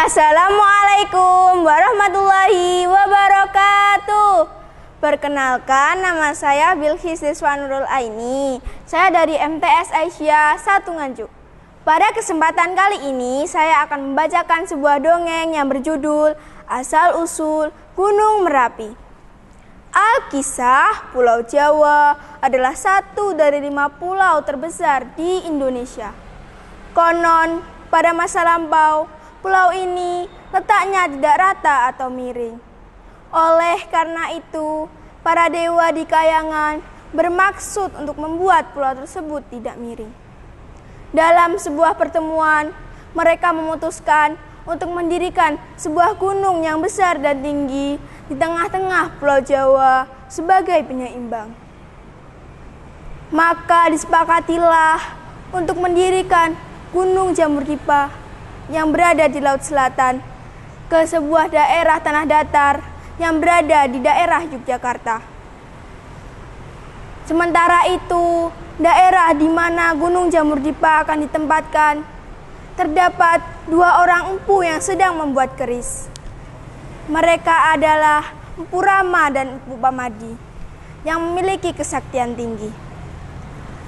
Assalamualaikum warahmatullahi wabarakatuh. Perkenalkan, nama saya Bilqis Deswanurul Aini. Saya dari MTS Aisyah 1 Nganjuk. Pada kesempatan kali ini, saya akan membacakan sebuah dongeng yang berjudul Asal-Usul Gunung Merapi. Alkisah Pulau Jawa adalah satu dari 5 pulau terbesar di Indonesia. Konon, pada masa lampau, pulau ini letaknya tidak rata atau miring. Oleh karena itu, para dewa di Kayangan bermaksud untuk membuat pulau tersebut tidak miring. Dalam sebuah pertemuan, mereka memutuskan untuk mendirikan sebuah gunung yang besar dan tinggi di tengah-tengah Pulau Jawa sebagai penyeimbang. Maka disepakatilah untuk mendirikan Gunung Jamur Dipa yang berada di Laut Selatan ke sebuah daerah tanah datar yang berada di daerah Yogyakarta. Sementara itu, daerah di mana Gunung Jamur Dipa akan ditempatkan, terdapat 2 orang empu yang sedang membuat keris. Mereka adalah Empu Rama dan Empu Pamadi yang memiliki kesaktian tinggi.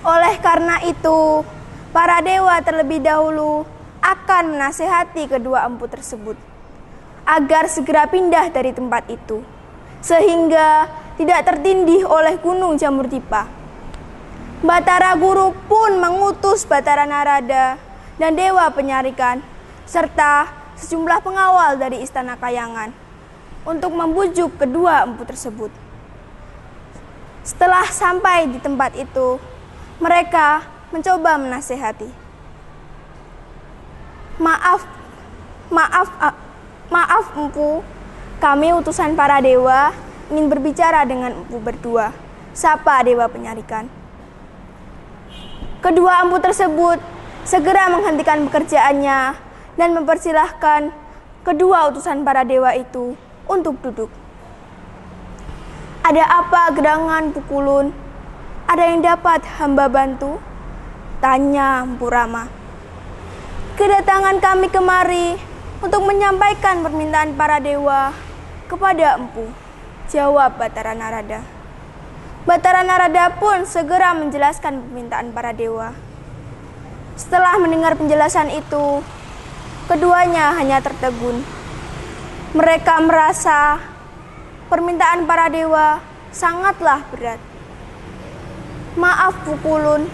Oleh karena itu, para dewa terlebih dahulu akan menasihati kedua empu tersebut agar segera pindah dari tempat itu, sehingga tidak tertindih oleh Gunung Jamur Dipa. Batara Guru pun mengutus Batara Narada dan Dewa Penyarikan serta sejumlah pengawal dari Istana Kayangan untuk membujuk kedua empu tersebut. Setelah sampai di tempat itu, mereka mencoba menasihati. Maaf empu, kami utusan para dewa ingin berbicara dengan empu berdua, sapa Dewa Penyarikan. Kedua empu tersebut segera menghentikan pekerjaannya dan mempersilahkan kedua utusan para dewa itu untuk duduk. Ada apa gerangan Pukulun? Ada yang dapat hamba bantu? Tanya Empu Rama. Kedatangan kami kemari untuk menyampaikan permintaan para dewa kepada empu, jawab Batara Narada. Batara Narada pun segera menjelaskan permintaan para dewa. Setelah mendengar penjelasan itu, keduanya hanya tertegun. Mereka merasa permintaan para dewa sangatlah berat. Maaf Pukulun,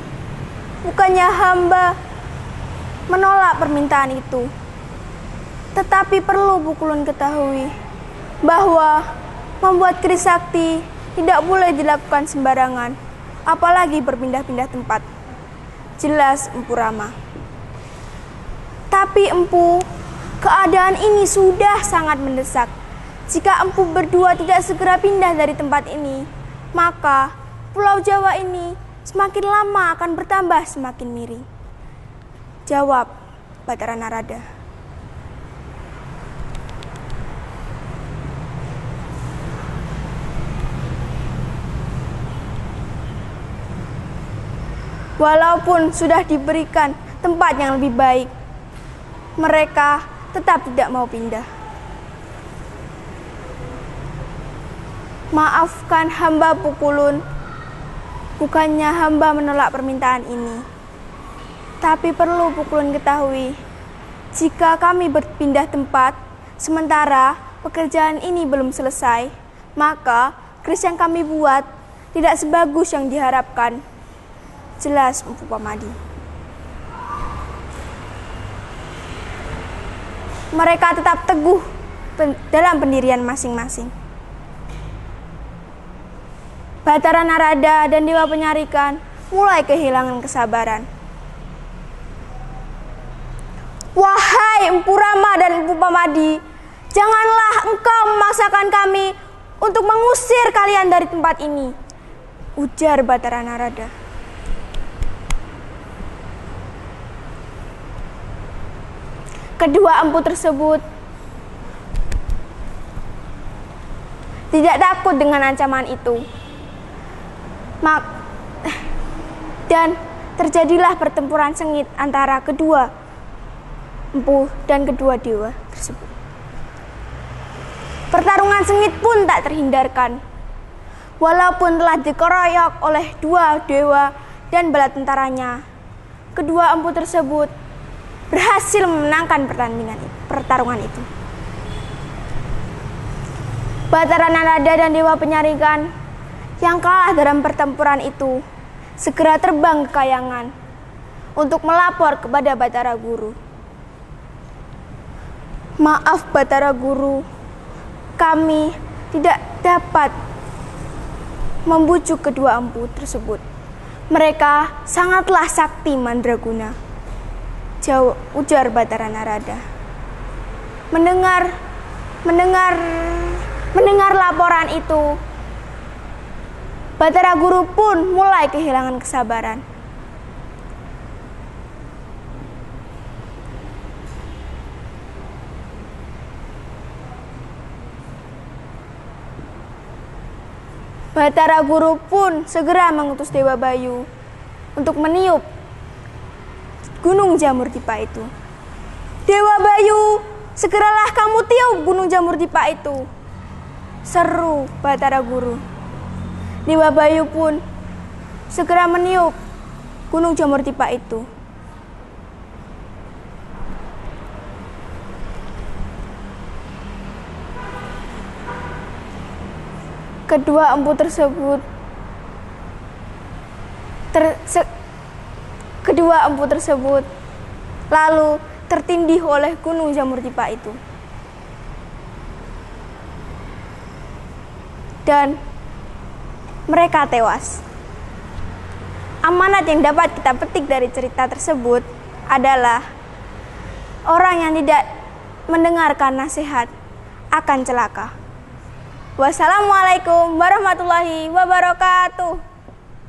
bukannya hamba menolak permintaan itu. Tetapi perlu Pukulun ketahui bahwa membuat keris sakti tidak boleh dilakukan sembarangan, apalagi berpindah-pindah tempat. Jelas Empu Rama. Tapi empu, keadaan ini sudah sangat mendesak. Jika empu berdua tidak segera pindah dari tempat ini, maka Pulau Jawa ini semakin lama akan bertambah semakin miring, jawab Batara Narada. Walaupun sudah diberikan tempat yang lebih baik, mereka tetap tidak mau pindah. Maafkan hamba Pukulun, bukannya hamba menolak permintaan ini. Tapi perlu Pukulun ketahui, jika kami berpindah tempat, sementara pekerjaan ini belum selesai, maka keris yang kami buat tidak sebagus yang diharapkan. Jelas Empu Pamadi. Mereka tetap teguh dalam pendirian masing-masing. Batara Narada dan Dewa Penyarikan mulai kehilangan kesabaran. Wahai Empu Rama dan Empu Pamadi, janganlah engkau memaksakan kami untuk mengusir kalian dari tempat ini, ujar Batara Narada. Kedua empu tersebut tidak takut dengan ancaman itu. Dan terjadilah pertempuran sengit antara kedua empu dan kedua dewa. tersebut. Pertarungan sengit pun tak terhindarkan. Walaupun telah dikeroyok oleh dua dewa dan bala tentaranya, kedua empu tersebut berhasil memenangkan pertarungan itu. Batara Narada dan Dewa Penyaringan yang kalah dalam pertempuran itu segera terbang ke Kayangan untuk melapor kepada Batara Guru. Maaf Batara Guru, kami tidak dapat membujuk kedua empu tersebut. Mereka sangatlah sakti mandraguna, ujar Batara Narada. Mendengar laporan itu, Batara Guru pun mulai kehilangan kesabaran. Batara Guru pun segera mengutus Dewa Bayu untuk meniup Gunung Jamurdipa itu. Dewa Bayu, segeralah kamu tiup Gunung Jamurdipa itu, seru Batara Guru. Dewa Bayu pun segera meniup Gunung Jamurdipa itu. Kedua empu tersebut lalu tertindih oleh Gunung Jamurdipa itu. Dan mereka tewas. Amanat yang dapat kita petik dari cerita tersebut adalah orang yang tidak mendengarkan nasihat akan celaka. Wassalamualaikum warahmatullahi wabarakatuh.